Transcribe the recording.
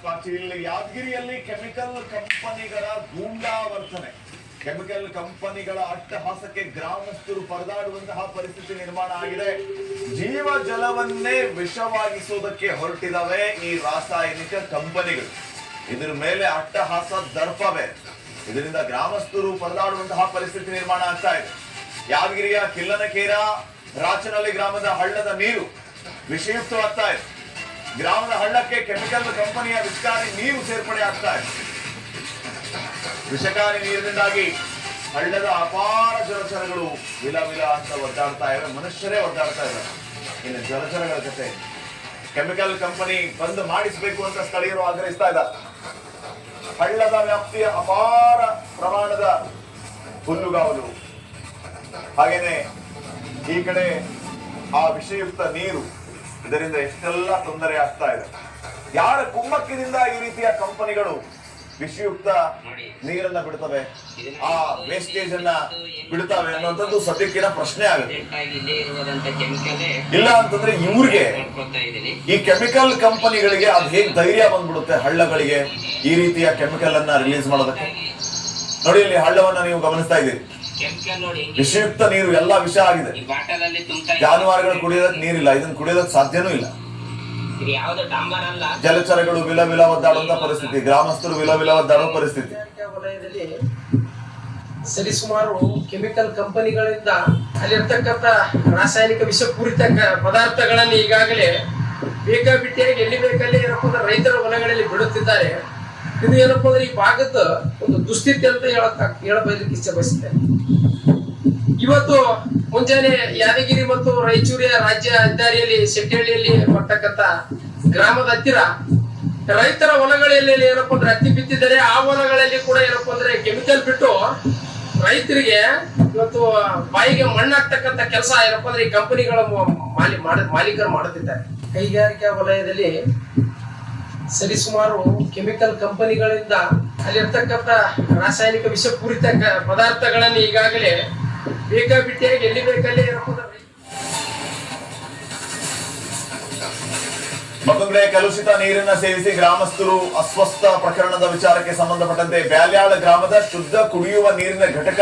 ಪಾಟೀಲ್, ಯಾದಗಿರಿಯಲ್ಲಿ ಕೆಮಿಕಲ್ ಕಂಪನಿಗಳ ಗೂಂಡಾವರ್ತನೆ, ಕೆಮಿಕಲ್ ಕಂಪನಿಗಳ ಅಟ್ಟಹಾಸಕ್ಕೆ ಗ್ರಾಮಸ್ಥರು ಪರದಾಡುವಂತಹ ಪರಿಸ್ಥಿತಿ ನಿರ್ಮಾಣ ಆಗಿದೆ. ಜೀವ ಜಲವನ್ನೇ ವಿಷವಾಗಿಸುವುದಕ್ಕೆ ಹೊರಟಿದವೆ ಈ ರಾಸಾಯನಿಕ ಕಂಪನಿಗಳು. ಇದರ ಮೇಲೆ ಅಟ್ಟಹಾಸ ದರ್ಪವೇ. ಇದರಿಂದ ಗ್ರಾಮಸ್ಥರು ಪರದಾಡುವಂತಹ ಪರಿಸ್ಥಿತಿ ನಿರ್ಮಾಣ ಆಗ್ತಾ ಇದೆ. ಯಾದಗಿರಿಯ ಕಿಲ್ಲನಕೇರ ರಾಚನಹಳ್ಳಿ ಗ್ರಾಮದ ಹಳ್ಳದ ನೀರು ವಿಷಯುಕ್ತವಾಗ್ತಾ ಇದೆ. ಗ್ರಾಮದ ಹಳ್ಳಕ್ಕೆ ಕೆಮಿಕಲ್ ಕಂಪನಿಯ ವಿಷಕಾರಿ ನೀರು ಸೇರ್ಪಡೆ ಆಗ್ತಾ ಇದೆ. ವಿಷಕಾರಿ ನೀರಿನಿಂದಾಗಿ ಹಳ್ಳದ ಅಪಾರ ಜಲಚರಗಳು ವಿಲ ವಿಲ ಅಂತ ಒದ್ದಾಡ್ತಾ ಇವೆ. ಮನುಷ್ಯರೇ ಒದ್ದಾಡ್ತಾ ಇದ್ದಾರೆ. ಇನ್ನು ಜಲಚರಗಳ ಜೊತೆ ಕೆಮಿಕಲ್ ಕಂಪನಿ ಬಂದ್ ಮಾಡಿಸಬೇಕು ಅಂತ ಸ್ಥಳೀಯರು ಆಗ್ರಹಿಸ್ತಾ ಇದ್ದಾರೆ. ಹಳ್ಳದ ವ್ಯಾಪ್ತಿಯ ಅಪಾರ ಪ್ರಮಾಣದ ಹುಲ್ಲುಗಾವಲು, ಹಾಗೇನೆ ಈ ಕಡೆ ಆ ವಿಷಯುಕ್ತ ನೀರು, ಇದರಿಂದ ಎಷ್ಟೆಲ್ಲ ತೊಂದರೆ ಆಗ್ತಾ ಇದೆ. ಯಾರ ಕುಮ್ಮಕ್ಕಿನಿಂದ ಈ ರೀತಿಯ ಕಂಪನಿಗಳು ವಿಷಯುಕ್ತ ನೀರನ್ನ ಬಿಡ್ತವೆ, ಆ ವೇಸ್ಟೇಜ್ ಅನ್ನ ಬಿಡ್ತವೆ ಅನ್ನುವಂಥದ್ದು ಸದ್ಯಕ್ಕಿನ ಪ್ರಶ್ನೆ ಆಗುತ್ತೆ. ಇಲ್ಲ ಅಂತಂದ್ರೆ ಇವ್ರಿಗೆ, ಈ ಕೆಮಿಕಲ್ ಕಂಪನಿಗಳಿಗೆ ಅದ್ ಹೇಗ್ ಧೈರ್ಯ ಬಂದ್ಬಿಡುತ್ತೆ ಹಳ್ಳಗಳಿಗೆ ಈ ರೀತಿಯ ಕೆಮಿಕಲ್ ಅನ್ನ ರಿಲೀಸ್ ಮಾಡೋದಕ್ಕೆ? ನೋಡಿ, ಇಲ್ಲಿ ಹಳ್ಳವನ್ನ ನೀವು ಗಮನಿಸ್ತಾ ಇದ್ದೀರಿ. ವಿಷಯುಕ್ತ ನೀರು ಎಲ್ಲ ವಿಷ ಆಗಿದೆ. ಜಾನುವಾರುಗಳು ಕುಡಿಯೋದಕ್ಕೆ ನೀರಿಲ್ಲ, ಇದನ್ನ ಕುಡಿಯೋದಕ್ಕೆ ಸಾಧ್ಯನೂ ಇಲ್ಲ. ಜಲಚರಗಳು ವಿಲ ವಿಲ ಒದ್ದಾಡುವಂತ ಪರಿಸ್ಥಿತಿ, ಗ್ರಾಮಸ್ಥರು ವಿಲ ವಿಲ ಒದ್ದಾಡುವ ಪರಿಸ್ಥಿತಿ. ವಲಯದಲ್ಲಿ ಸರಿಸುಮಾರು ಕೆಮಿಕಲ್ ಕಂಪನಿಗಳಿಂದ ಅಲ್ಲಿರ್ತಕ್ಕಂಥ ರಾಸಾಯನಿಕ ವಿಷಪೂರಿತ ಪದಾರ್ಥಗಳನ್ನು ಈಗಾಗಲೇ ಬೇಕಾಬಿಟ್ಟಿಯಾಗಿ ಎಲ್ಲಿ ಬೇಕಲ್ಲಿ ಏನಪ್ಪ ಅಂದ್ರೆ ರೈತರ ಹೊಲಗಳಲ್ಲಿ ಬಿಡುತ್ತಿದ್ದಾರೆ. ಇದು ಏನಪ್ಪ ಅಂದ್ರೆ ಈ ಭಾಗದ ಒಂದು ದುಸ್ಥಿತಿ ಅಂತ ಹೇಳಬಯಲಿಕ್ಕೆ ಇಚ್ಛೆ ಬಯಸುತ್ತೇನೆ. ಇವತ್ತು ಮುಂಜಾನೆ ಯಾದಗಿರಿ ಮತ್ತು ರಾಯಚೂರಿನ ರಾಜ್ಯ ಹೆದ್ದಾರಿಯಲ್ಲಿ ಶೆಟ್ಟಿಹಳ್ಳಿಯಲ್ಲಿ ಬರ್ತಕ್ಕಂಥ ಗ್ರಾಮದ ಹತ್ತಿರ ರೈತರ ಹೊಲಗಳಲ್ಲಿ ಏನಪ್ಪ ಅಂದ್ರೆ ಹತ್ತಿ ಬಿತ್ತಿದ್ದಾರೆ. ಆ ಹೊಲಗಳಲ್ಲಿ ಕೂಡ ಏನಪ್ಪ ಅಂದ್ರೆ ಕೆಮಿಕಲ್ ಬಿಟ್ಟು ರೈತರಿಗೆ ಇವತ್ತು ಬಾಯಿಗೆ ಮಣ್ಣಾಗ್ತಕ್ಕಂಥ ಕೆಲಸ ಏನಪ್ಪ ಅಂದ್ರೆ ಈ ಕಂಪನಿಗಳ ಮಾಲೀಕರು ಮಾಡುತ್ತಿದ್ದಾರೆ. ಕೈಗಾರಿಕಾ ವಲಯದಲ್ಲಿ ಸರಿಸುಮಾರು ಕೆಮಿಕಲ್ ಕಂಪನಿಗಳಿಂದ ಅಲ್ಲಿರ್ತಕ್ಕಂಥ ರಾಸಾಯನಿಕ ವಿಷಪೂರಿತ ಪದಾರ್ಥಗಳನ್ನು ಈಗಾಗಲೇ ಬೇಕಾಬಿಟ್ಟಿಯಾಗಿ ಎಲ್ಲಿ ಬೇಕಲ್ಲಿ ಮತ್ತೊಂದು ಕಲುಷಿತ ನೀರನ್ನ ಸೇವಿಸಿ ಗ್ರಾಮಸ್ಥರು ಅಸ್ವಸ್ಥ ಪ್ರಕರಣದ ವಿಚಾರಕ್ಕೆ ಸಂಬಂಧಪಟ್ಟಂತೆ ಬ್ಯಾಲ್ಯಾಳ ಗ್ರಾಮದ ಶುದ್ಧ ಕುಡಿಯುವ ನೀರಿನ ಘಟಕ